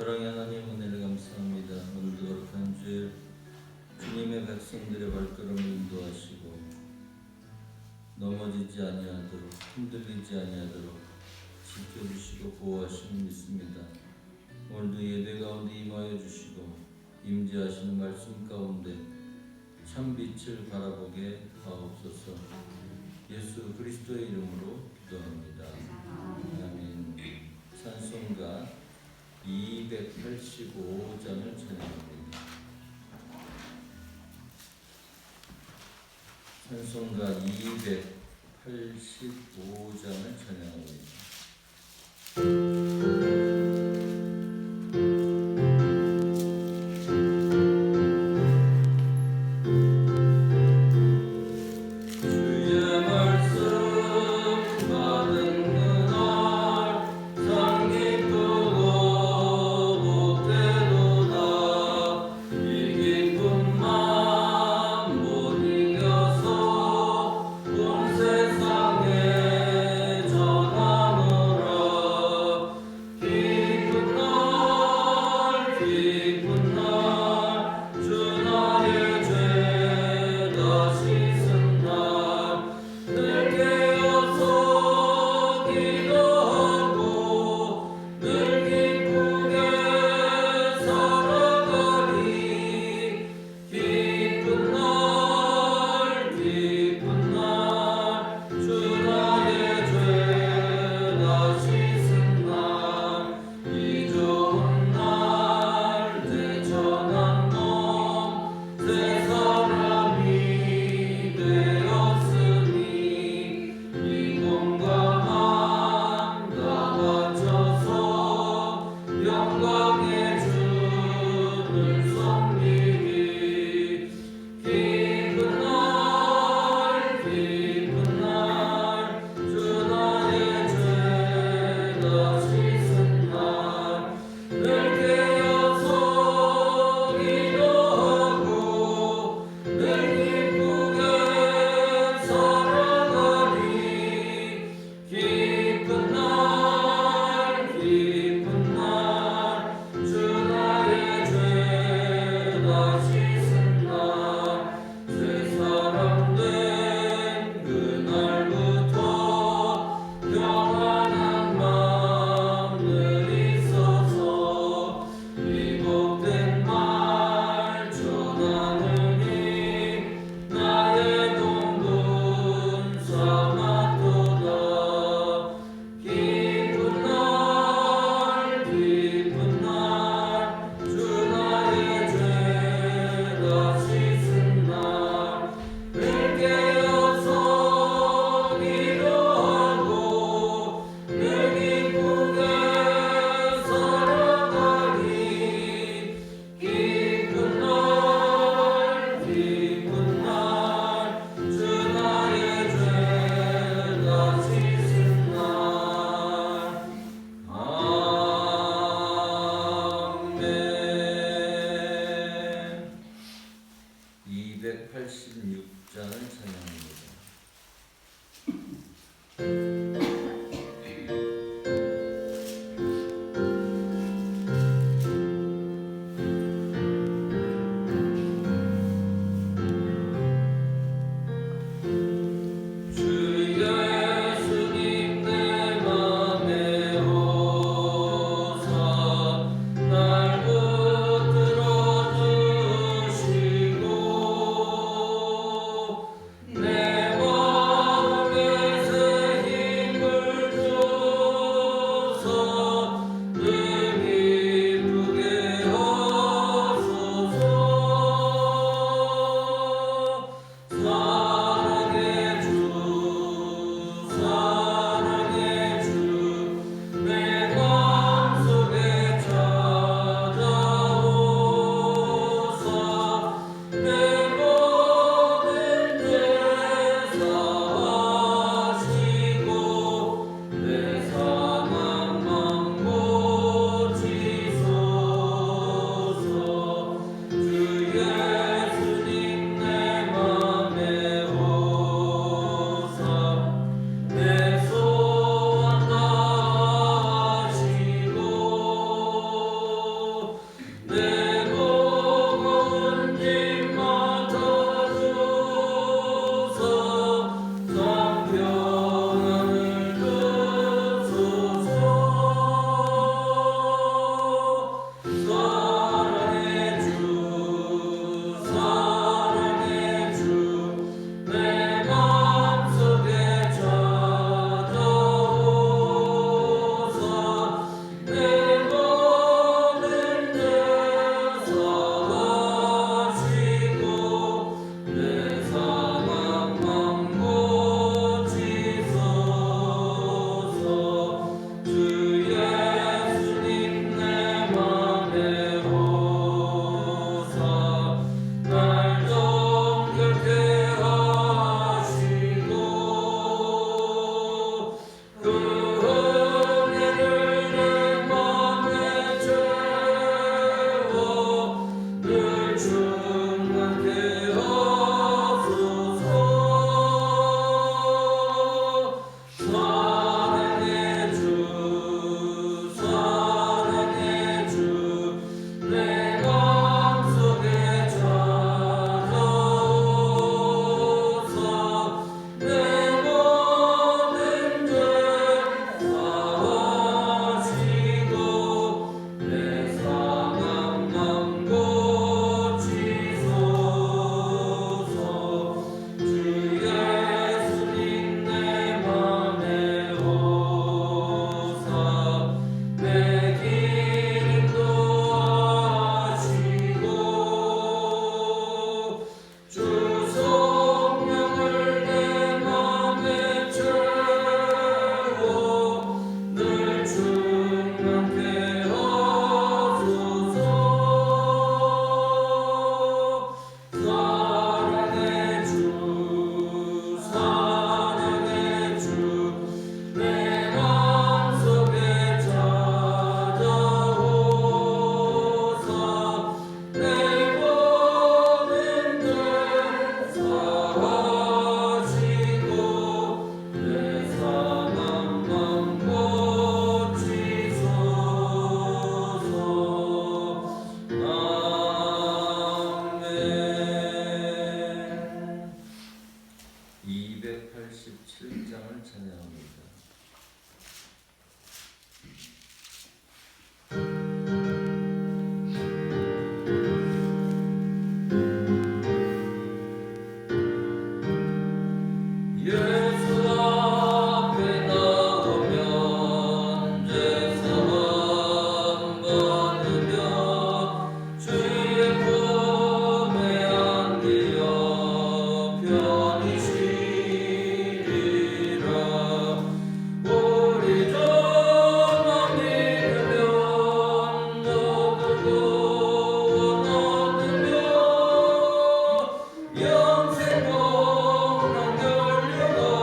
사랑의 하나님 은혜를 감사합니다. 오늘도 거룩한 주일 주님의 백성들의 발걸음을 인도하시고 넘어지지 아니하도록 흔들리지 아니하도록 지켜주시고 보호하시는 믿습니다. 오늘도 예배 가운데 임하여 주시고 임재하시는 말씀 가운데 참 빛을 바라보게 하옵소서. 예수 그리스도의 이름으로 기도합니다. 아멘. 찬송가 285장을 찬양합니다. 찬송가 285장을 찬양합니다. 내 287장을 찬양합니다. 영생 공lang 열려고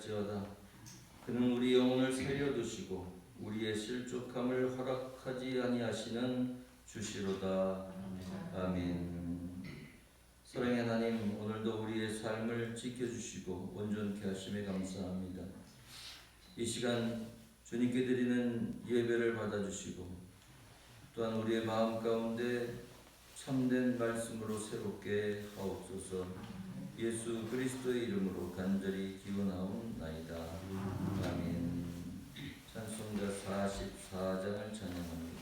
할지어다. 그는 우리 영혼을 살려두시고 우리의 실족함을 허락하지 아니하시는 주시로다. 아멘. 사랑의 하나님, 오늘도 우리의 삶을 지켜주시고 온전케 하심에 감사합니다. 이 시간 주님께 드리는 예배를 받아주시고 또한 우리의 마음 가운데 참된 말씀으로 새롭게 하옵소서. 예수 그리스도의 이름으로 간절히 기원하옵나이다. 아멘. 찬송가 44장을 찬양합니다.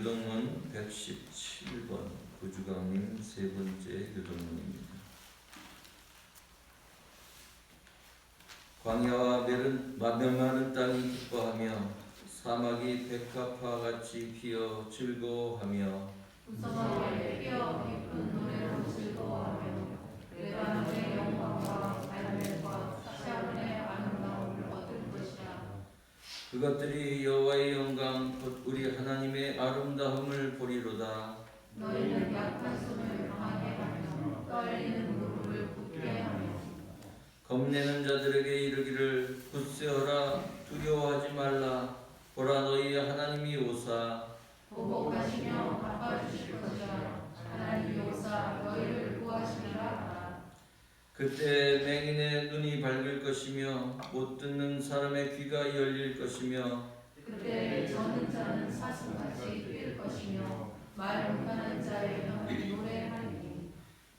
교동문 117번 구주강림 세 번째 교동문입니다. 광야와 메마른 땅이 기뻐하며 사막이 백합화같이 피어 즐거워하며 무성하게 피어 기쁜 노래로 즐거워하며 레바논의 영광과 갈멜과 샤론의 아름다움을 얻을 것이라. 그것들이 여호와의 영광 곧 우리 하나님의 아름다움을 보리로다. 너희는 약한 손을 강하게 하며 떨리는 무릎을 굳게 하며 겁내는 자들에게 이르기를 굳세어라 두려워하지 말라. 보라 너희의 하나님이 오사 보복하시며 갚아주실 것이라. 하나님이 오사 너희를 구하시리라 하라. 그때 맹인의 눈이 밝을 것이며 못 듣는 사람의 귀가 열릴 것이며 그때 저는 자는 사슴같이 뛸 것이며 말 못하는 자의 혀는 노래하리니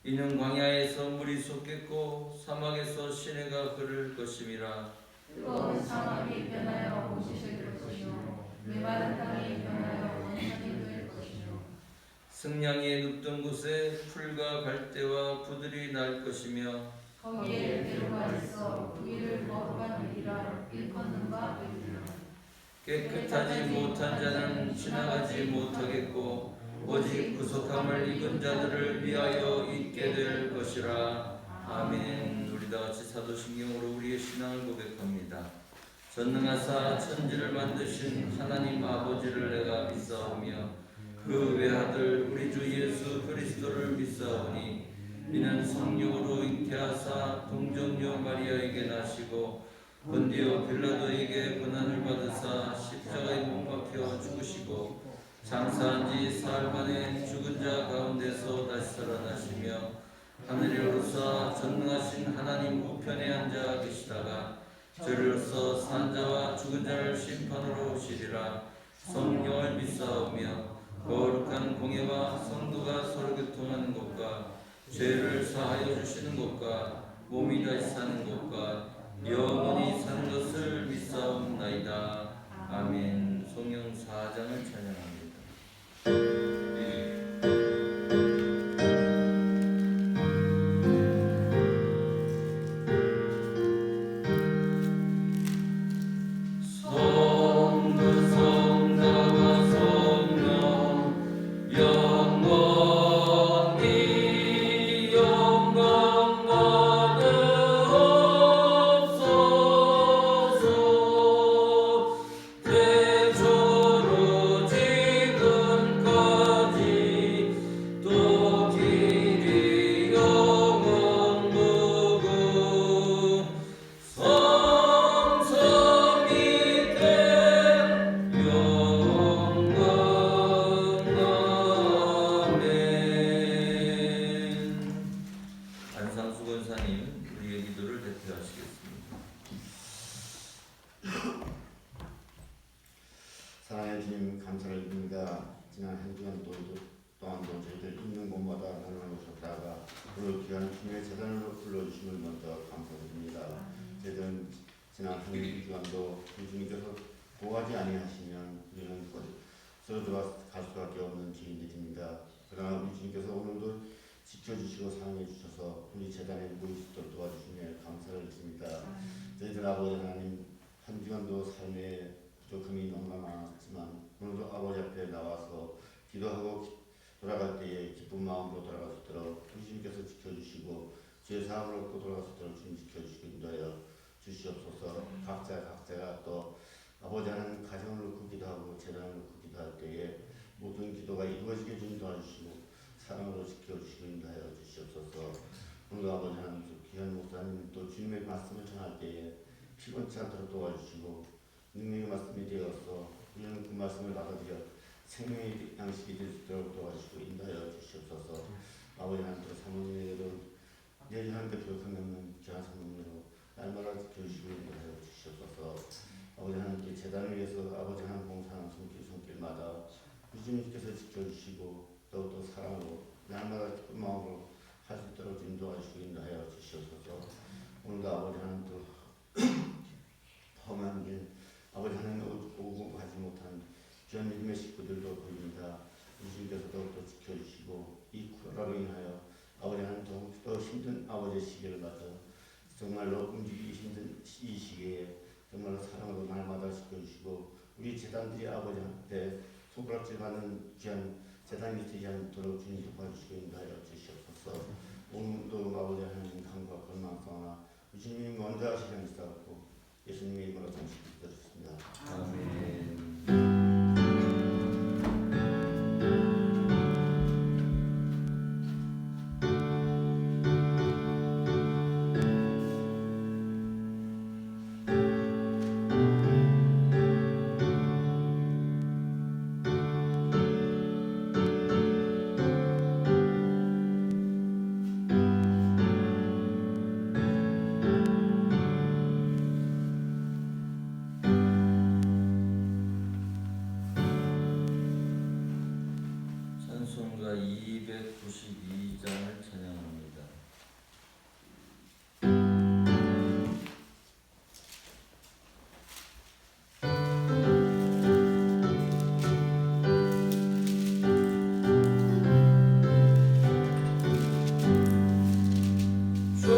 이는 광야에서 물이 솟겠고 사막에서 시내가 흐를 것임이라. 뜨거운 사막이 변하여 오시실 것이며 메마른 땅이 변하여 원산이 될 것이며 승냥이의 눕던 곳에 풀과 갈대와 부들이 날 것이며 거기에 배로가 있어 그 길을 걸어가느니라. 일컫는 바 되리라. 깨끗하지 못한 자는 지나가지 못하겠고 오직 구속함을 입은 자들을 위하여 있게 될 것이라. 아멘. 우리 다 같이 사도신경으로 우리의 신앙을 고백합니다. 전능하사 천지를 만드신 하나님 아버지를 내가 믿사오며 그 외아들 우리 주 예수 그리스도를 믿사오니 이는 성령으로 잉태하사 동정녀 마리아에게 나시고 본디오 빌라도에게 고난을 받으사 십자가에 못 박혀 죽으시고 장사한 지 사흘 만에 죽은 자 가운데서 다시 살아나시며 하늘에 오르사 전능하신 하나님 우편에 앉아 계시다가 저리로서 산 자와 죽은 자를 심판으로 오시리라. 성령을 믿사오며 거룩한 공예와 성도가 서로 교통하는 것과 죄를 사하여 주시는 것과 몸이 다시 사는 것과 영원히 사는 것을 믿사옵나이다. 아멘. 성령 4장을 찬양합니다. 사랑의 주님 감사를 드립니다. 지난 한 주간 동안도 저희들 있는 곳마다 하나님 오셨다가 오늘 귀한 주님의 재단으로 불러주심을 먼저 감사드립니다. 저희들은 지난 한 주간도 주님께서 보호하지 아니하시면 우리는 쓰러져 갈 수밖에 없는 죄인들입니다. 그러나 우리 주님께서 오늘도 지켜주시고 사랑해 주셔서 우리 재단에 모일 수 있도록 도와주시며 감사를 드립니다. 저희들 아버지 하나님 한 주간도 삶에 부족함이 너무나 많았지만 오늘도 아버지 앞에 나와서 기도하고 돌아갈 때에 기쁜 마음으로 돌아갈 수 있도록 주님께서 지켜주시고 죄 사함을 얻고 돌아갈 수 있도록 주님 지켜주시고 인도하여 주시옵소서. 각자가 또 아버지 하나님 가정을 놓고 기도하고 재단을 놓고 기도할 때에 모든 기도가 이루어지게 주님 도와주시고 사랑으로 지켜주시고 인도하여 주시옵소서. 오늘도 아버지 하나님 귀한 목사님 또 주님의 말씀을 전할 때에 피곤치 않도록 도와주시고 능력의 말씀이 되어서 우리는 그 말씀을 받아들여 생명의 양식이 될 수 있도록 도와주시고 인도하여 주시옵소서. 아버지 하나님 또 사모님에게도 내일 하는데 부족함이 없는 귀한 사모님으로 날마다 지켜주시고 인도하여 주시옵소서. 아버지 하나님께 재단을 위해서 아버지 하나님 봉사하는 손길마다 주님께서 지켜주시고 더욱더 사랑으로 날마다 기쁜 마음으로 할 수 있도록 인도하시고 인도하여 주시옵소서. 오늘도 아버지 하나님 또 험한 길 아버지 하나님 오고 가지 못한 귀한 믿음의 식구들도 보입니다. 주님께서 더욱더 지켜주시고 이 코로나로 인하여 아버지 하나님 더 힘든 아버지의 시기를 맞아 정말로 움직이기 힘든 이 시기에 정말로 사랑으로 날마다 지켜주시고 우리 재단들이 아버지한테 손가락질 받는 귀한 재단이 되지 않도록 주님 도와주시고 인도하여 주시옵소서. 오늘도 아버지 하나님 강과 건망성하나 주님이 먼저 하시는 있사옵고 예수님의 이름으로 잠시 기도드렸습니다. 아멘. 찬송가 292장을 찬양합니다. 주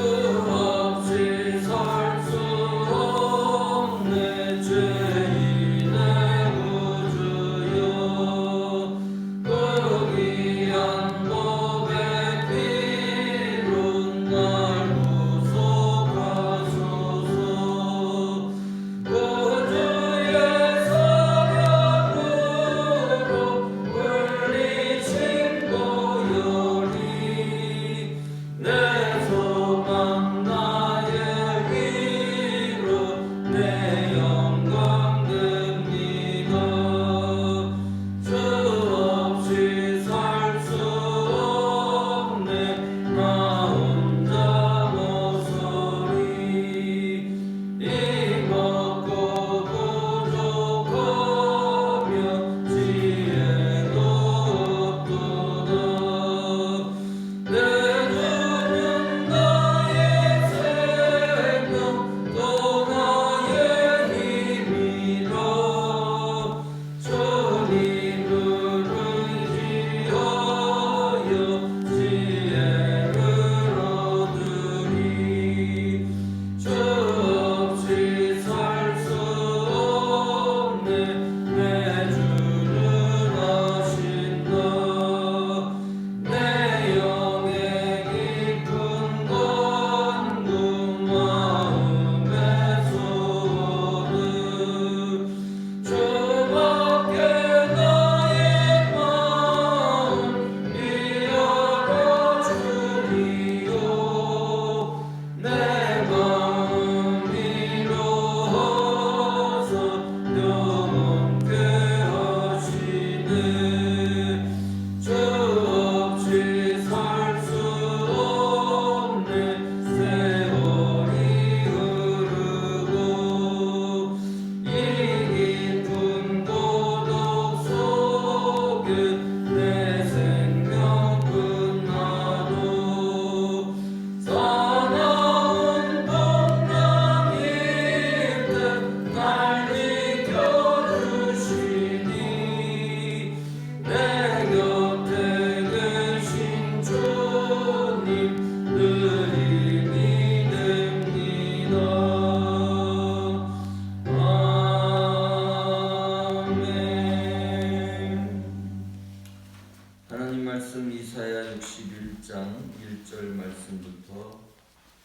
하나님 말씀 이사야 61장 1절 말씀부터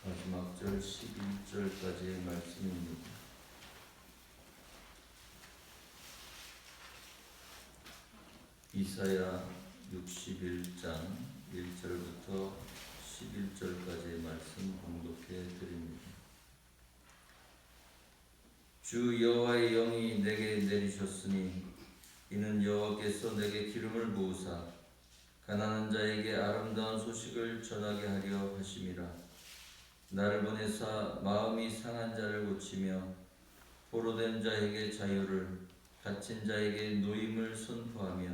마지막 절 11절까지의 말씀입니다. 이사야 61장 1절부터 11절까지의 말씀 봉독해 드립니다. 주 여호와의 영이 내게 내리셨으니 이는 여호와께서 내게 기름을 부으사 가난한 자에게 아름다운 소식을 전하게 하려 하심이라. 나를 보내사 마음이 상한 자를 고치며 포로된 자에게 자유를, 갇힌 자에게 노임을 선포하며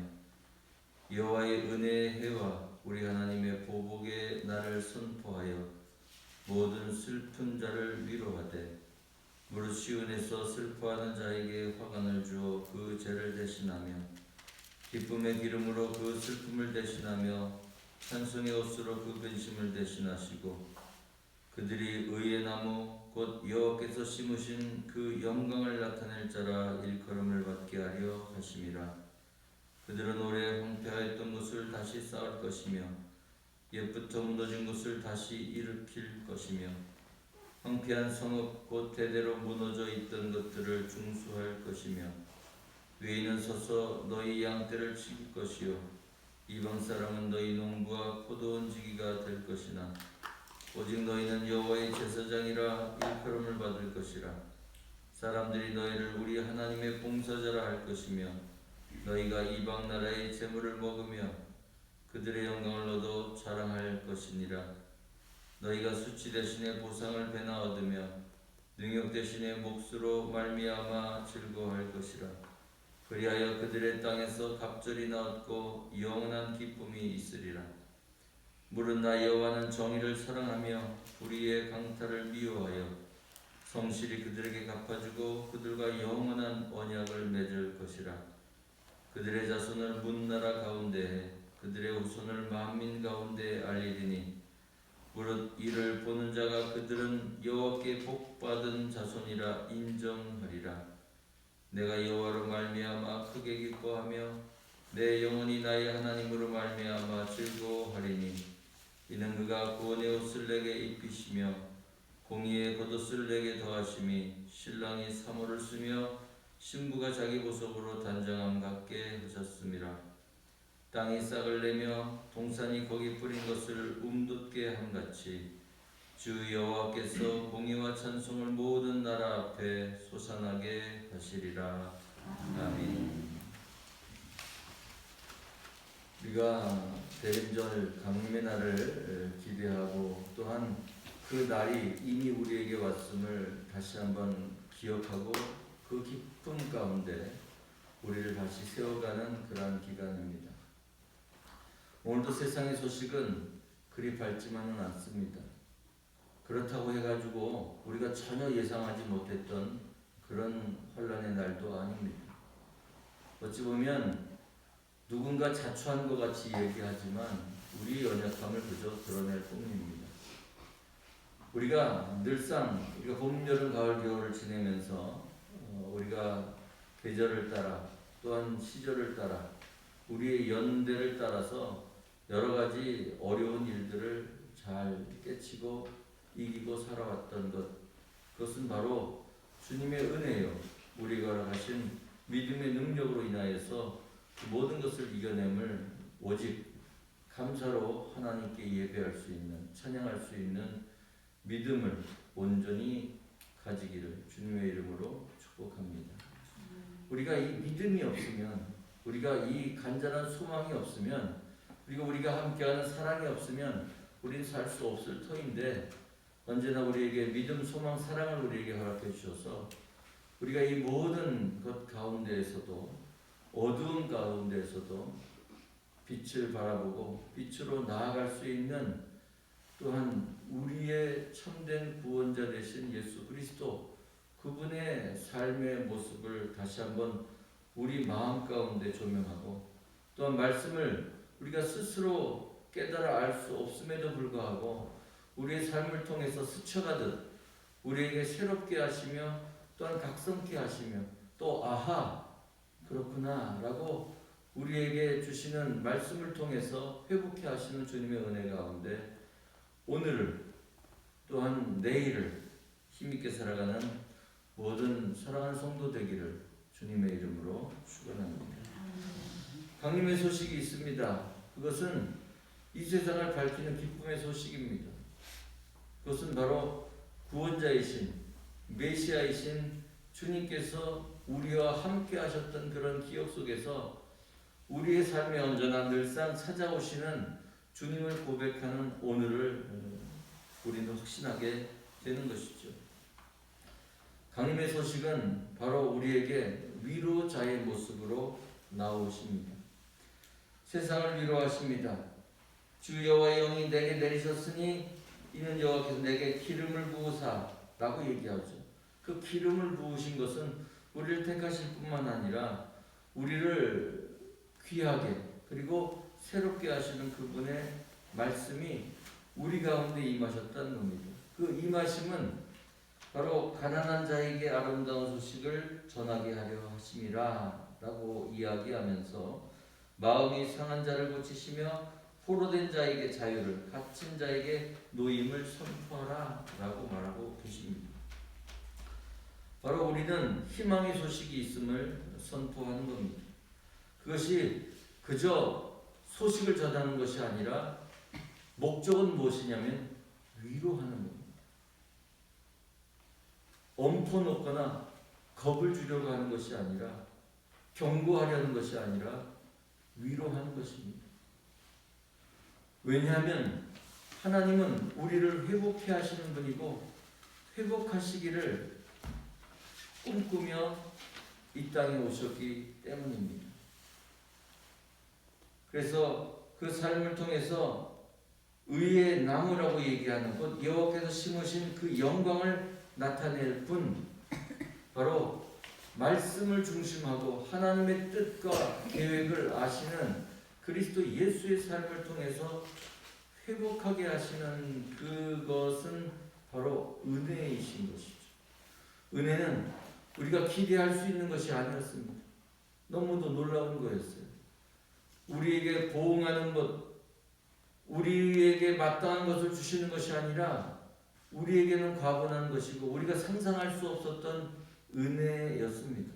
여호와의 은혜의 해와 우리 하나님의 보복의 날을 선포하여 모든 슬픈 자를 위로하되 무릇 시온에서 슬퍼하는 자에게 화관을 주어 그 죄를 대신하며 기쁨의 기름으로 그 슬픔을 대신하며 찬송의 옷으로 그 근심을 대신하시고 그들이 의의 나무 곧 여호와께서 심으신 그 영광을 나타낼 자라 일컬음을 받게 하려 하심이라. 그들은 오래 황폐하였던 것을 다시 쌓을 것이며 옛부터 무너진 것을 다시 일으킬 것이며 황폐한 성읍 곧 대대로 무너져 있던 것들을 중수할 것이며 외인은 서서 너희 양떼를 치길 것이요 이방 사람은 너희 농부와 포도원지기가 될 것이나 오직 너희는 여호와의 제사장이라 일컬음을 받을 것이라. 사람들이 너희를 우리 하나님의 봉사자라 할 것이며 너희가 이방 나라의 재물을 먹으며 그들의 영광을 얻어 자랑할 것이니라. 너희가 수치 대신에 보상을 배나 얻으며 능욕 대신에 몫으로 말미암아 즐거워할 것이라. 그리하여 그들의 땅에서 갑절이나 얻고 영원한 기쁨이 있으리라. 물은 나 여호와는 정의를 사랑하며 불의의 강탈을 미워하여 성실히 그들에게 갚아주고 그들과 영원한 언약을 맺을 것이라. 그들의 자손을 문나라 가운데에 그들의 후손을 만민 가운데에 알리리니 무릇 이를 보는 자가 그들은 여호와께 복받은 자손이라 인정하리라. 내가 여호와로 말미암아 크게 기뻐하며 내 영혼이 나의 하나님으로 말미암아 즐거워하리니 이는 그가 구원의 옷을 내게 입히시며 공의의 겉옷을 내게 더하심이 신랑이 사모를 쓰며 신부가 자기 보석으로 단장함 같게 하셨음이라. 땅이 싹을 내며 동산이 거기 뿌린 것을 움돋게 함같이 주 여호와께서 공의와 찬송을 모든 나라 앞에 솟아나게 하시리라. 아멘. 우리가 대림절 강림의 날을 기대하고 또한 그 날이 이미 우리에게 왔음을 다시 한번 기억하고 그 기쁨 가운데 우리를 다시 세워가는 그러한 기간입니다. 오늘도 세상의 소식은 그리 밝지만은 않습니다. 그렇다고 해가지고 우리가 전혀 예상하지 못했던 그런 혼란의 날도 아닙니다. 어찌 보면 누군가 자초한 것 같이 얘기하지만 우리 연약함을 그저 드러낼 뿐입니다. 우리가 늘상 우리가 봄, 여름, 가을, 겨울을 지내면서 우리가 계절을 따라 또한 시절을 따라 우리의 연대를 따라서 여러 가지 어려운 일들을 잘 깨치고 이기고 살아왔던 것, 그것은 바로 주님의 은혜요. 우리가 허락하신 믿음의 능력으로 인하여서 모든 것을 이겨냄을 오직 감사로 하나님께 예배할 수 있는, 찬양할 수 있는 믿음을 온전히 가지기를 주님의 이름으로 축복합니다. 우리가 이 믿음이 없으면, 우리가 이 간절한 소망이 없으면, 그리고 우리가 함께하는 사랑이 없으면 우리는 살 수 없을 터인데 언제나 우리에게 믿음, 소망, 사랑을 우리에게 허락해 주셔서 우리가 이 모든 것 가운데에서도 어두운 가운데에서도 빛을 바라보고 빛으로 나아갈 수 있는 또한 우리의 참된 구원자 되신 예수 그리스도 그분의 삶의 모습을 다시 한번 우리 마음 가운데 조명하고 또한 말씀을 우리가 스스로 깨달아 알 수 없음에도 불구하고 우리의 삶을 통해서 스쳐가듯 우리에게 새롭게 하시며 또한 각성케 하시며 또 아하 그렇구나 라고 우리에게 주시는 말씀을 통해서 회복해 하시는 주님의 은혜 가운데 오늘을 또한 내일을 힘있게 살아가는 모든 사랑하는 성도 되기를 주님의 이름으로 축원합니다. 강림의 소식이 있습니다. 그것은 이 세상을 밝히는 기쁨의 소식입니다. 그것은 바로 구원자이신 메시아이신 주님께서 우리와 함께 하셨던 그런 기억 속에서 우리의 삶에 언제나 늘상 찾아오시는 주님을 고백하는 오늘을 우리는 확신하게 되는 것이죠. 강림의 소식은 바로 우리에게 위로자의 모습으로 나오십니다. 세상을 위로하십니다. 주 여호와의 영이 내게 내리셨으니 이는 여호와께서 내게 기름을 부으사 라고 얘기하죠. 그 기름을 부으신 것은 우리를 택하실 뿐만 아니라 우리를 귀하게 그리고 새롭게 하시는 그분의 말씀이 우리 가운데 임하셨다는 겁니다. 그 임하심은 바로 가난한 자에게 아름다운 소식을 전하게 하려 하심이라 라고 이야기하면서 마음이 상한 자를 고치시며 포로된 자에게 자유를, 갇힌 자에게 노임을 선포하라 라고 말하고 계십니다. 바로 우리는 희망의 소식이 있음을 선포하는 겁니다. 그것이 그저 소식을 전하는 것이 아니라 목적은 무엇이냐면 위로하는 겁니다. 엎어놓거나 겁을 주려고 하는 것이 아니라 경고하려는 것이 아니라 위로하는 것입니다. 왜냐하면 하나님은 우리를 회복해 하시는 분이고 회복하시기를 꿈꾸며 이 땅에 오셨기 때문입니다. 그래서 그 삶을 통해서 의의 나무라고 얘기하는 것, 여호와께서 심으신 그 영광을 나타낼 뿐 바로 말씀을 중심하고 하나님의 뜻과 계획을 아시는 그리스도 예수의 삶을 통해서 회복하게 하시는 그것은 바로 은혜이신 것이죠. 은혜는 우리가 기대할 수 있는 것이 아니었습니다. 너무도 놀라운 거였어요. 우리에게 보응하는 것, 우리에게 마땅한 것을 주시는 것이 아니라 우리에게는 과분한 것이고 우리가 상상할 수 없었던 은혜였습니다.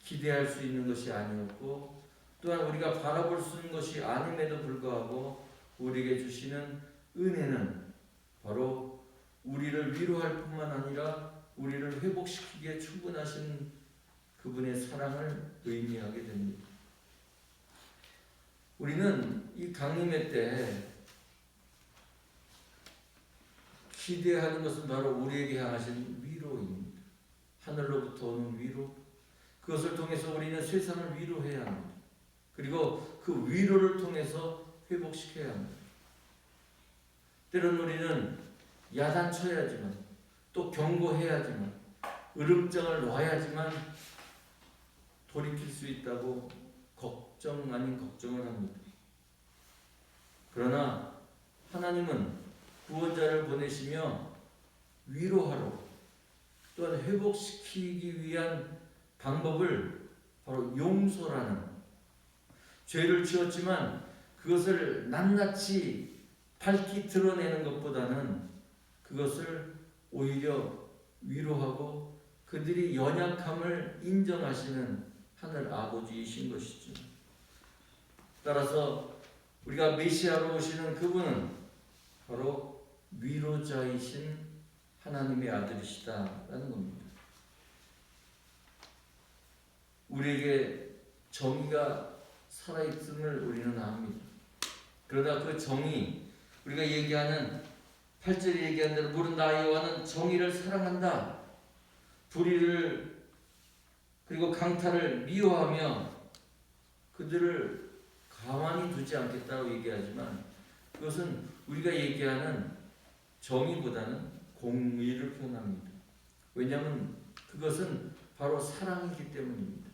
기대할 수 있는 것이 아니었고 또한 우리가 바라볼 수 있는 것이 아님에도 불구하고 우리에게 주시는 은혜는 바로 우리를 위로할 뿐만 아니라 우리를 회복시키기에 충분하신 그분의 사랑을 의미하게 됩니다. 우리는 이 강림의 때 기대하는 것은 바로 우리에게 향하신 위로입니다. 하늘로부터 오는 위로, 그것을 통해서 우리는 세상을 위로해야 합니다. 그리고 그 위로를 통해서 회복시켜야 합니다. 때로는 우리는 야단쳐야지만 또 경고해야지만 으름장을 놔야지만 돌이킬 수 있다고 걱정 아닌 걱정을 합니다. 그러나 하나님은 구원자를 보내시며 위로하러 또한 회복시키기 위한 방법을 바로 용서라는, 죄를 지었지만 그것을 낱낱이 밝히 드러내는 것보다는 그것을 오히려 위로하고 그들이 연약함을 인정하시는 하늘 아버지이신 것이죠. 따라서 우리가 메시아로 오시는 그분은 바로 위로자이신 하나님의 아들이시다라는 겁니다. 우리에게 정의가 살아있음을 우리는 압니다. 그러다 그 정의, 우리가 얘기하는 8절에 얘기한 대로 물은 나 여호와는 정의를 사랑한다. 불의를 그리고 강탈을 미워하며 그들을 가만히 두지 않겠다고 얘기하지만 그것은 우리가 얘기하는 정의보다는 공의를 표현합니다. 왜냐하면 그것은 바로 사랑이기 때문입니다.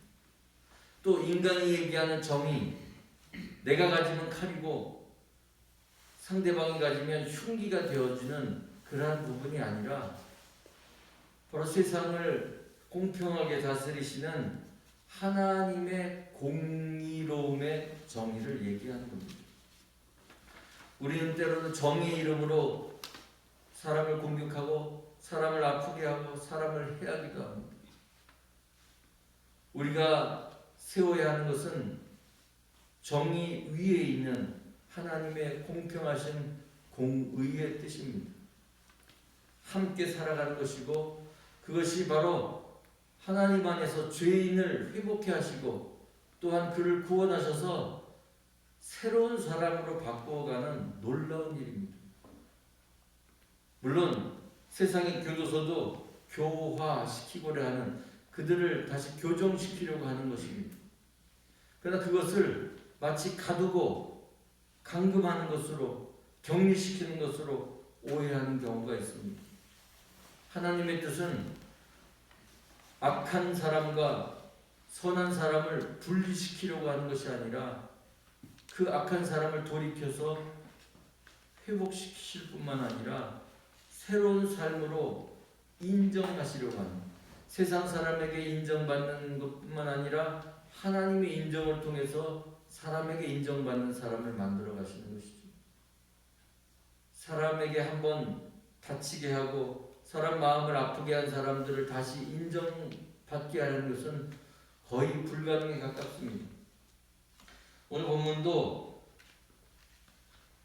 또 인간이 얘기하는 정의, 내가 가지면 칼이고 상대방이 가지면 흉기가 되어주는 그러한 부분이 아니라 바로 세상을 공평하게 다스리시는 하나님의 공의로움의 정의를 얘기하는 겁니다. 우리는 때로는 정의의 이름으로 사람을 공격하고 사람을 아프게 하고 사람을 해하기도 합니다. 우리가 세워야 하는 것은 정의 위에 있는 하나님의 공평하신 공의의 뜻입니다. 함께 살아가는 것이고 그것이 바로 하나님 안에서 죄인을 회복해 하시고 또한 그를 구원하셔서 새로운 사람으로 바꾸어가는 놀라운 일입니다. 물론 세상의 교도소도 교화시키고자 하는 그들을 다시 교정시키려고 하는 것입니다. 그러나 그것을 마치 가두고 감금하는 것으로 격리시키는 것으로 오해하는 경우가 있습니다. 하나님의 뜻은 악한 사람과 선한 사람을 분리시키려고 하는 것이 아니라 그 악한 사람을 돌이켜서 회복시키실 뿐만 아니라 새로운 삶으로 인정하시려고 하는, 세상 사람에게 인정받는 것뿐만 아니라 하나님의 인정을 통해서 사람에게 인정받는 사람을 만들어 가시는 것이죠. 사람에게 한번 다치게 하고 사람 마음을 아프게 한 사람들을 다시 인정받게 하는 것은 거의 불가능에 가깝습니다. 오늘 본문도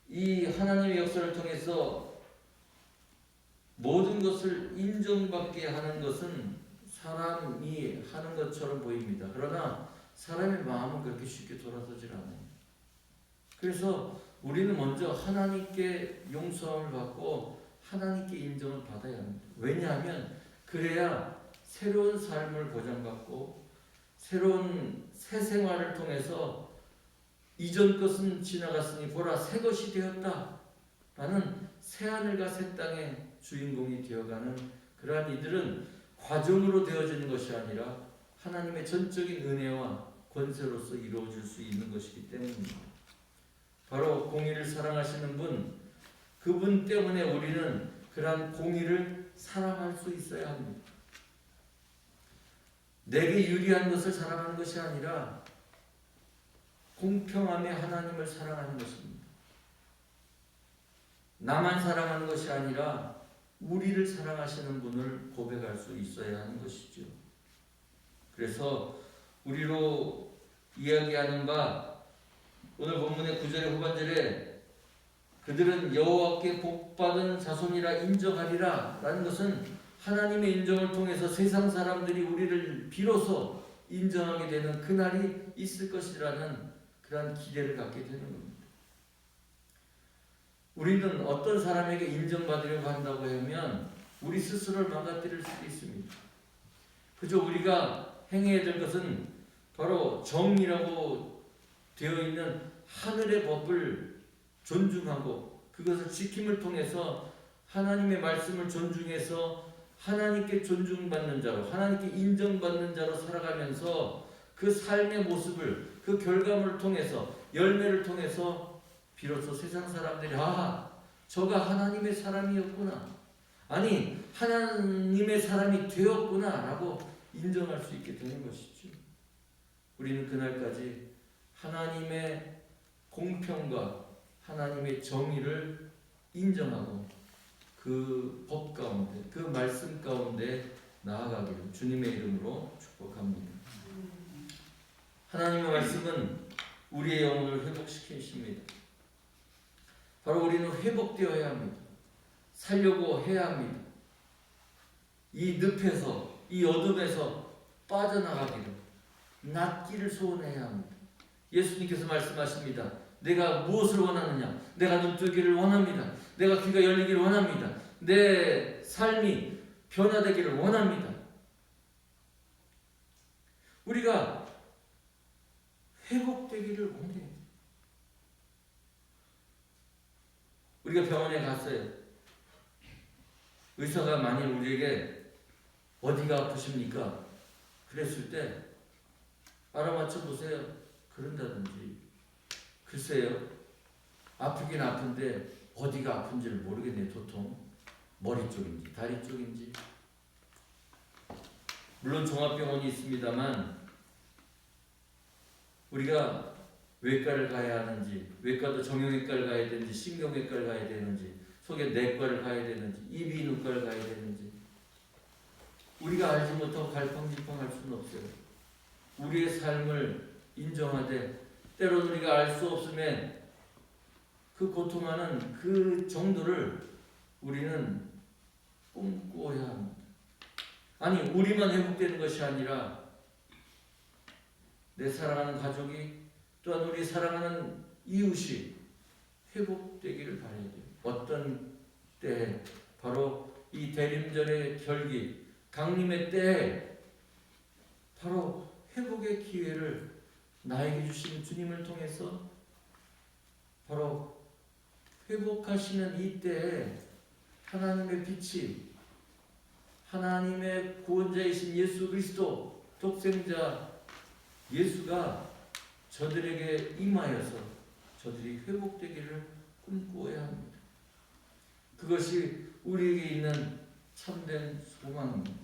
이 하나님의 역사를 통해서 모든 것을 인정받게 하는 것은 사람이 하는 것처럼 보입니다. 그러나 사람의 마음은 그렇게 쉽게 돌아서질 않아요. 그래서 우리는 먼저 하나님께 용서함을 받고 하나님께 인정을 받아야 합니다. 왜냐하면 그래야 새로운 삶을 보장받고 새로운 새 생활을 통해서 이전 것은 지나갔으니 보라 새 것이 되었다 라는 새하늘과 새 땅의 주인공이 되어가는 그러한 이들은 과정으로 되어지는 것이 아니라 하나님의 전적인 은혜와 권세로서 이루어질 수 있는 것이기 때문입니다. 바로 공의를 사랑하시는 분, 그분 때문에 우리는 그러한 공의를 사랑할 수 있어야 합니다. 내게 유리한 것을 사랑하는 것이 아니라 공평함의 하나님을 사랑하는 것입니다. 나만 사랑하는 것이 아니라 우리를 사랑하시는 분을 고백할 수 있어야 하는 것이죠. 그래서 우리로 이야기하는 바 오늘 본문의 9절의 후반절에 그들은 여호와께 복받은 자손이라 인정하리라 라는 것은 하나님의 인정을 통해서 세상 사람들이 우리를 비로소 인정하게 되는 그날이 있을 것이라는 그러한 기대를 갖게 되는 겁니다. 우리는 어떤 사람에게 인정받으려고 한다고 하면 우리 스스로를 망가뜨릴 수도 있습니다. 그저 우리가 행해야 될 것은 바로 정의라고 되어 있는 하늘의 법을 존중하고 그것을 지킴을 통해서 하나님의 말씀을 존중해서 하나님께 존중받는 자로 하나님께 인정받는 자로 살아가면서 그 삶의 모습을 그 결과물을 통해서 열매를 통해서 비로소 세상 사람들이 저가 하나님의 사람이었구나 아니 하나님의 사람이 되었구나 라고 인정할 수 있게 되는 것이죠. 우리는 그날까지 하나님의 공평과 하나님의 정의를 인정하고 그 법 가운데 그 말씀 가운데 나아가기를 주님의 이름으로 축복합니다. 하나님의 말씀은 우리의 영혼을 회복시키십니다. 바로 우리는 회복되어야 합니다. 살려고 해야 합니다. 이 늪에서 이 어둠에서 빠져나가기를 낫기를 소원해야 합니다. 예수님께서 말씀하십니다. 내가 무엇을 원하느냐? 내가 눈뜨기를 원합니다. 내가 귀가 열리기를 원합니다. 내 삶이 변화되기를 원합니다. 우리가 회복되기를 원해요. 우리가 병원에 갔어요. 의사가 만일 우리에게 어디가 아프십니까? 그랬을 때 알아맞혀 보세요. 그런다든지 글쎄요. 아프긴 아픈데 어디가 아픈지를 모르겠네요. 도통 머리 쪽인지 다리 쪽인지 물론 종합병원이 있습니다만 우리가 외과를 가야 하는지, 외과도 정형외과를 가야 되는지, 신경외과를 가야 되는지, 속에 내과를 가야 되는지, 이비인후과를 가야 되는지 우리가 알지 못하고 갈팡질팡할 수는 없어요. 우리의 삶을 인정하되 때로는 우리가 알 수 없으면 그 고통하는 그 정도를 우리는 꿈꾸어야 합니다. 아니 우리만 회복되는 것이 아니라 내 사랑하는 가족이 또한 우리 사랑하는 이웃이 회복되기를 바라야 돼요. 어떤 때에 바로 이 대림절의 결기 강림의 때에 바로 회복의 기회를 나에게 주신 주님을 통해서 바로 회복하시는 이때에 하나님의 빛이 하나님의 구원자이신 예수 그리스도 독생자 예수가 저들에게 임하여서 저들이 회복되기를 꿈꾸어야 합니다. 그것이 우리에게 있는 참된 소망입니다.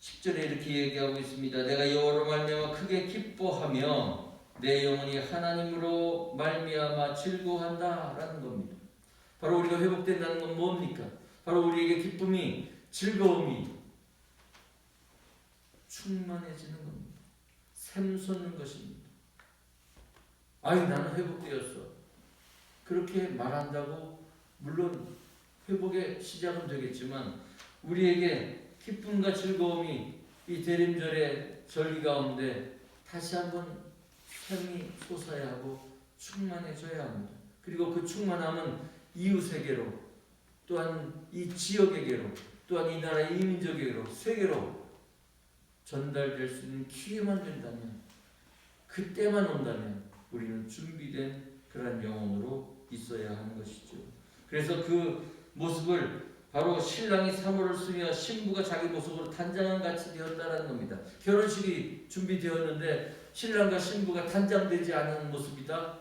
10절에 이렇게 얘기하고 있습니다. 내가 여호와로 말미암아 크게 기뻐하며 내 영혼이 하나님으로 말미암아 즐거워한다 라는 겁니다. 바로 우리가 회복된다는 건 뭡니까? 바로 우리에게 기쁨이 즐거움이 충만해지는 겁니다. 샘솟는 것입니다. 아이 나는 회복되었어. 그렇게 말한다고 물론 회복의 시작은 되겠지만 우리에게 기쁨과 즐거움이 이 대림절의 절기 가운데 다시 한번 샘이 솟아야 하고 충만해져야 합니다. 그리고 그 충만함은 이웃에게로 또한 이 지역에게로 또한 이 나라의 이민족에게로 세계로 전달될 수 있는 기회만 된다면 그때만 온다면 우리는 준비된 그러한 영혼으로 있어야 하는 것이죠. 그래서 그 모습을 바로 신랑이 사모를 쓰며 신부가 자기 모습으로 단장한 같이 되었다는 겁니다. 결혼식이 준비되었는데 신랑과 신부가 단장되지 않은 모습이다.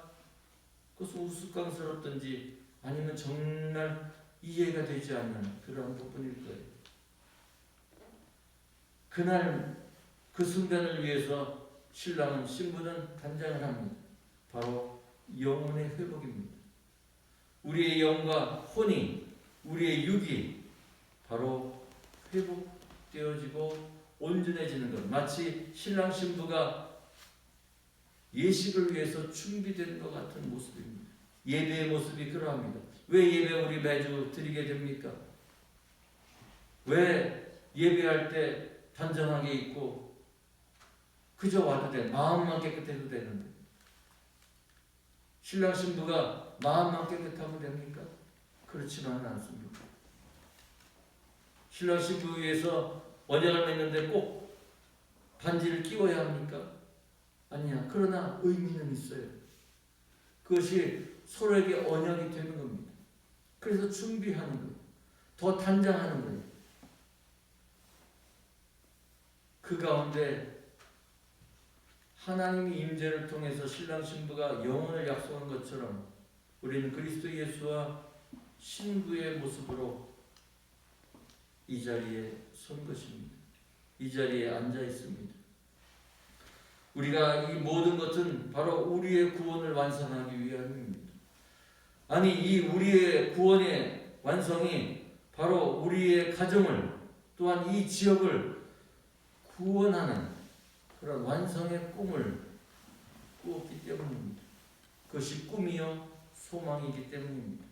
그것은 우스꽝스럽든지 아니면 정말 이해가 되지 않는 그러한 부분일 거예요. 그날 그 순간을 위해서 신랑은 신부는 단장을 합니다. 바로 영혼의 회복입니다. 우리의 영과 혼이 우리의 육이 바로 회복되어지고 온전해지는 것 마치 신랑 신부가 예식을 위해서 준비된 것 같은 모습입니다. 예배의 모습이 그러합니다. 왜 예배 우리 매주 드리게 됩니까? 왜 예배할 때 단정하게 있고 그저 와도 돼. 마음만 깨끗해도 되는데 신랑 신부가 마음만 깨끗하면 됩니까? 그렇지만은 않습니다. 신랑 신부 위해서 언약을 맺는데 꼭 반지를 끼워야 합니까? 아니야. 그러나 의미는 있어요. 그것이 서로에게 언약이 되는 겁니다. 그래서 준비하는 거예요. 더 단장하는 거예요. 그 가운데 하나님의 임재를 통해서 신랑 신부가 영혼을 약속한 것처럼 우리는 그리스도 예수와 신부의 모습으로 이 자리에 선 것입니다. 이 자리에 앉아 있습니다. 우리가 이 모든 것은 바로 우리의 구원을 완성하기 위함입니다. 아니 이 우리의 구원의 완성이 바로 우리의 가정을 또한 이 지역을 구원하는 그런 완성의 꿈을 꾸었기 때문입니다. 그것이 꿈이요 소망이기 때문입니다.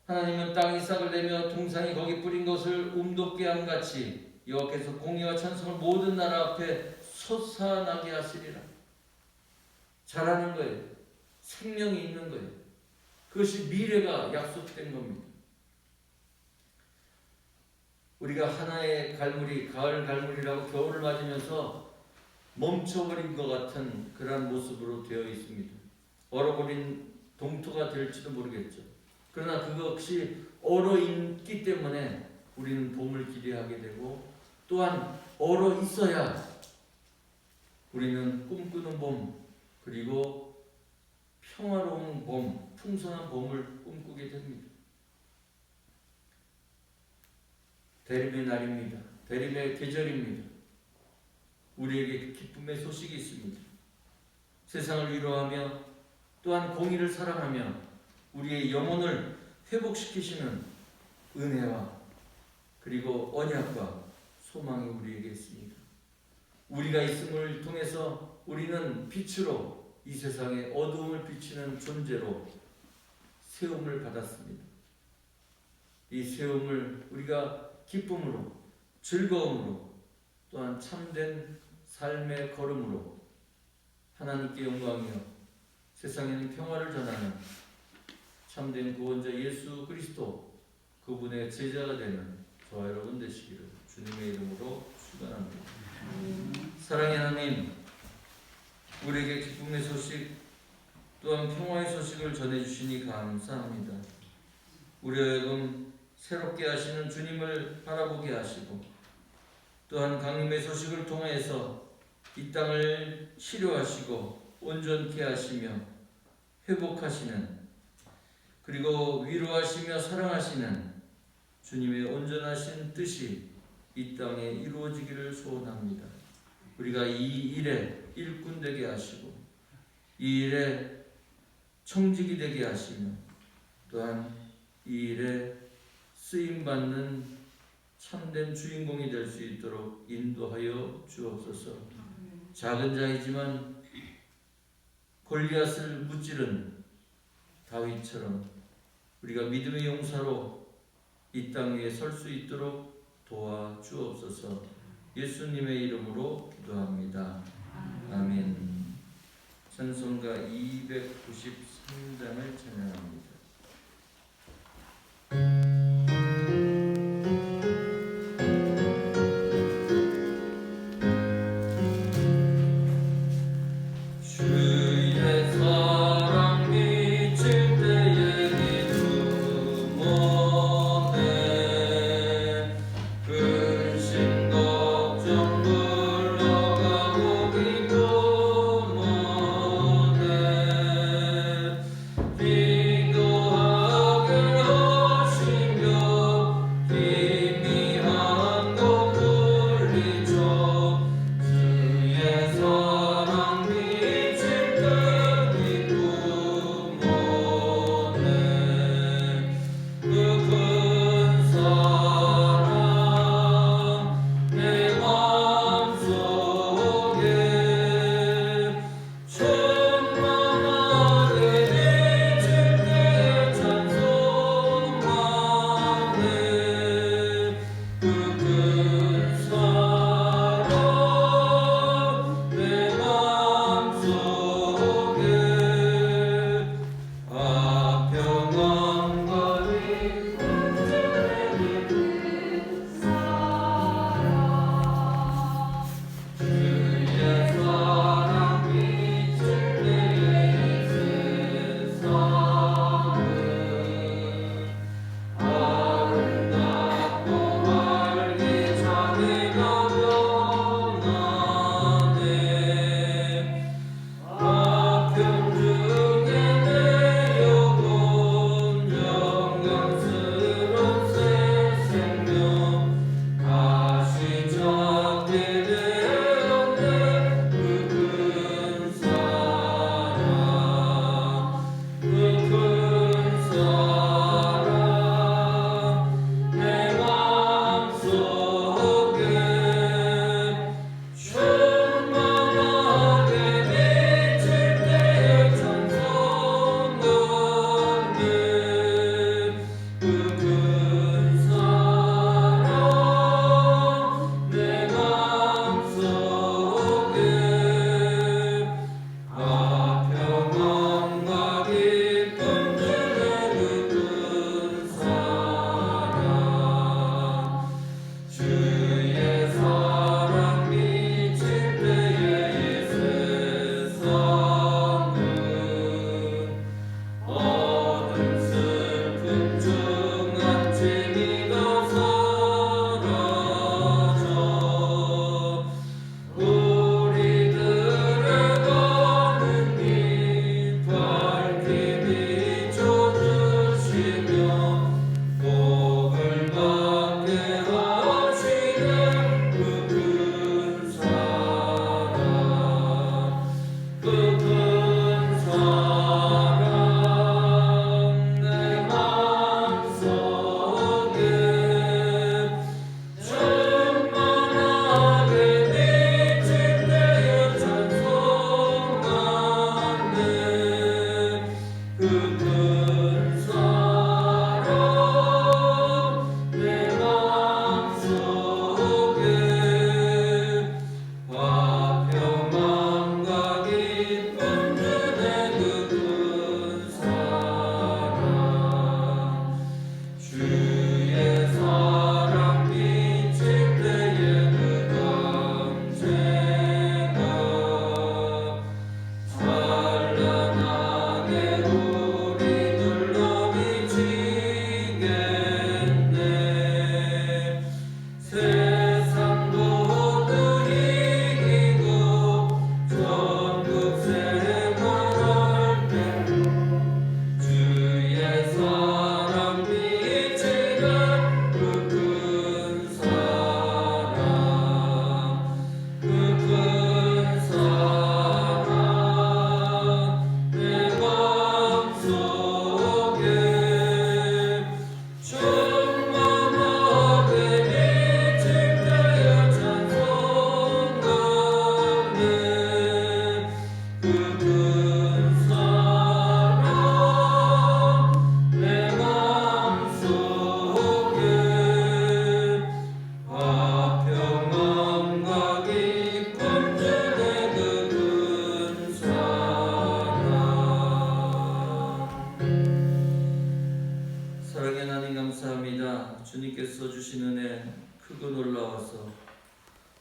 하나님은 땅이 싹을 내며 동산이 거기 뿌린 것을 움돋게 한 같이 여호와께서 공의와 찬송을 모든 나라 앞에 솟아나게 하시리라. 잘하는 거예요. 생명이 있는 거예요. 그것이 미래가 약속된 겁니다. 우리가 하나의 갈무리, 가을 갈무리라고 겨울을 맞으면서 멈춰버린 것 같은 그런 모습으로 되어 있습니다. 얼어버린 동토가 될지도 모르겠죠. 그러나 그것이 얼어있기 때문에 우리는 봄을 기대하게 되고 또한 얼어 있어야 우리는 꿈꾸는 봄 그리고 평화로운 봄, 풍성한 봄을 꿈꾸게 됩니다. 대림의 날입니다. 대림의 계절입니다. 우리에게 기쁨의 소식이 있습니다. 세상을 위로하며 또한 공의를 사랑하며 우리의 영혼을 회복시키시는 은혜와 그리고 언약과 소망이 우리에게 있습니다. 우리가 있음을 통해서 우리는 빛으로 이 세상에 어두움을 비치는 존재로 세움을 받았습니다. 이 세움을 우리가 기쁨으로, 즐거움으로, 또한 참된 삶의 걸음으로 하나님께 영광이요 세상에는 평화를 전하는 참된 구원자 예수 그리스도 그분의 제자가 되는 저와 여러분 되시기를 주님의 이름으로 축원합니다. 사랑의 하나님, 우리에게 기쁨의 소식 또한 평화의 소식을 전해주시니 감사합니다. 우리 하여금 새롭게 하시는 주님을 바라보게 하시고 또한 강림의 소식을 통해서 이 땅을 치료하시고 온전케 하시며 회복하시는 그리고 위로하시며 사랑하시는 주님의 온전하신 뜻이 이 땅에 이루어지기를 소원합니다. 우리가 이 일에 일꾼 되게 하시고 이 일에 청직이 되게 하시며 또한 이 일에 쓰임받는 참된 주인공이 될 수 있도록 인도하여 주옵소서. 작은 자이지만 골리앗을 무찌른 다윗처럼 우리가 믿음의 용사로 이 땅 위에 설 수 있도록 도와주옵소서. 예수님의 이름으로 기도합니다. 아멘. 찬송가 293장을 찬양합니다. Vigo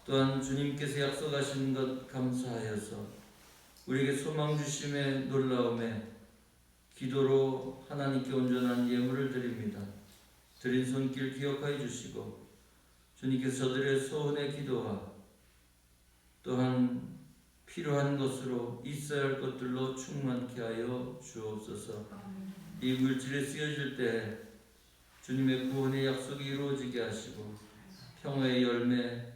또한 주님께서 약속하신 것 감사하여서 우리에게 소망 주심에 놀라움에 기도로 하나님께 온전한 예물을 드립니다. 드린 손길 기억하여 주시고 주님께서 저들의 소원의 기도와 또한 필요한 것으로 있어야 할 것들로 충만케 하여 주옵소서. 이 물질에 쓰여질 때 주님의 구원의 약속이 이루어지게 하시고 평화의 열매,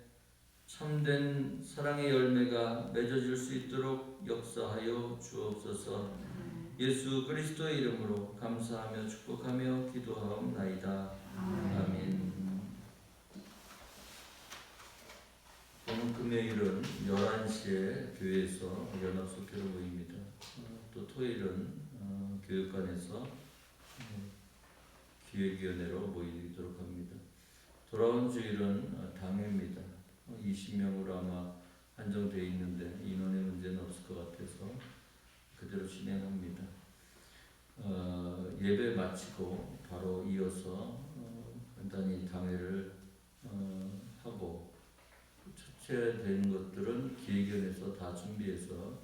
참된 사랑의 열매가 맺어질 수 있도록 역사하여 주옵소서. 예수 그리스도의 이름으로 감사하며 축복하며 기도하옵나이다. 아멘. 오늘 금요일은 11시에 교회에서 연합속회로 모입니다. 또 토요일은 교육관에서 기획위원회로 모이도록 합니다. 돌아온 주일은 당회입니다. 20명으로 아마 한정되어 있는데 인원의 문제는 없을 것 같아서 그대로 진행합니다. 예배 마치고 바로 이어서 간단히 당회를 하고 초치된 것들은 기획위원회에서 다 준비해서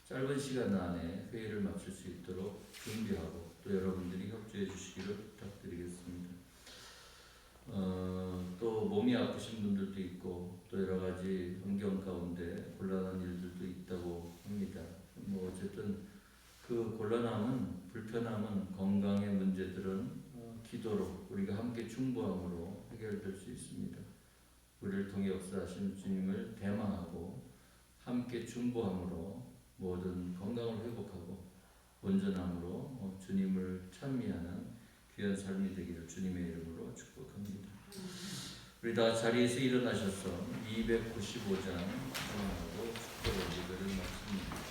짧은 시간 안에 회의를 마칠 수 있도록 준비하고 또 여러분들이 협조해 주시기를 부탁드리겠습니다. 또 몸이 아프신 분들도 있고 또 여러 가지 환경 가운데 곤란한 일들도 있다고 합니다. 뭐 어쨌든 그 곤란함은 불편함은 건강의 문제들은 기도로 우리가 함께 중보함으로 해결될 수 있습니다. 우리를 통해 역사하신 주님을 대망하고 함께 중보함으로 모든 건강을 회복하고 온전함으로 주님을 찬미하는 귀한 삶이 되기를 주님의 이름으로 축복합니다. 우리 다 자리에서 일어나셔서 295장 하고 축복의 예배를 마칩니다.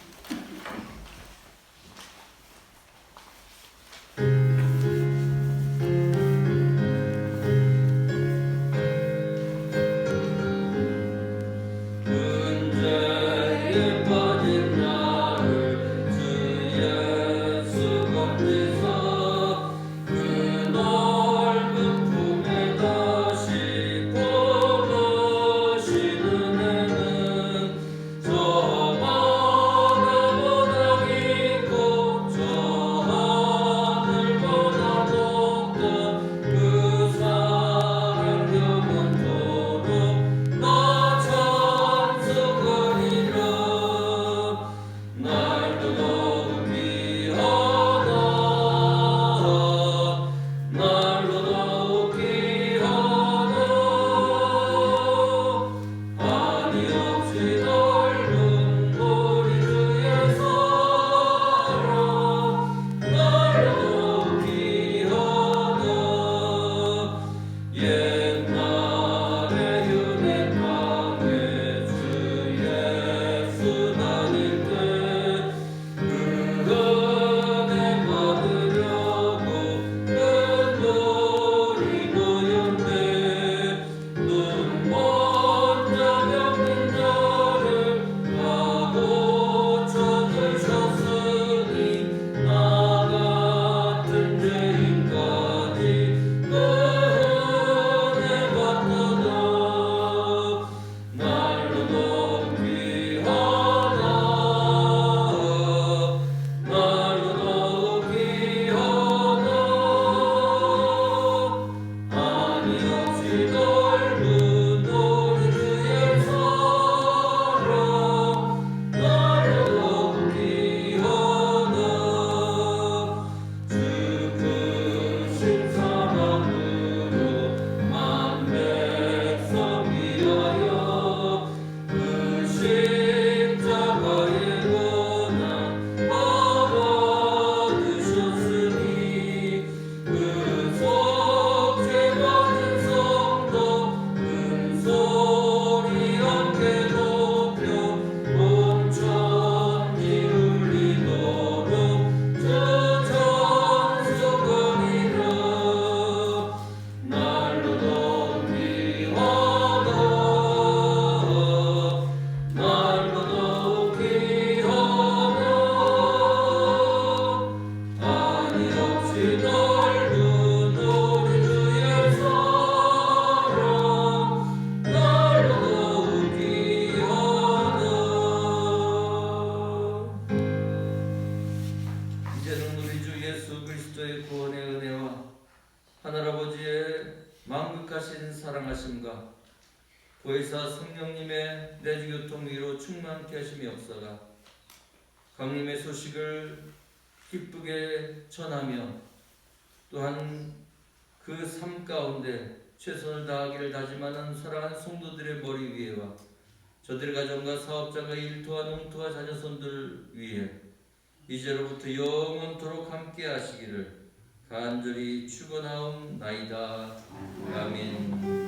저 그리스도의 구원의 은혜와 하늘아버지의 만극하신 사랑하심과 보혜사 성령님의 내주교통 위로 충만케 하심이 없사가 강림의 소식을 기쁘게 전하며 또한 그 삶 가운데 최선을 다하기를 다짐하는 사랑하는 성도들의 머리 위에와 저들의 가정과 사업장과 일터와 농토와 자녀손들 위에 이제로부터 영원토록 함께 하시기를 간절히 축원하옵나이다. 아멘.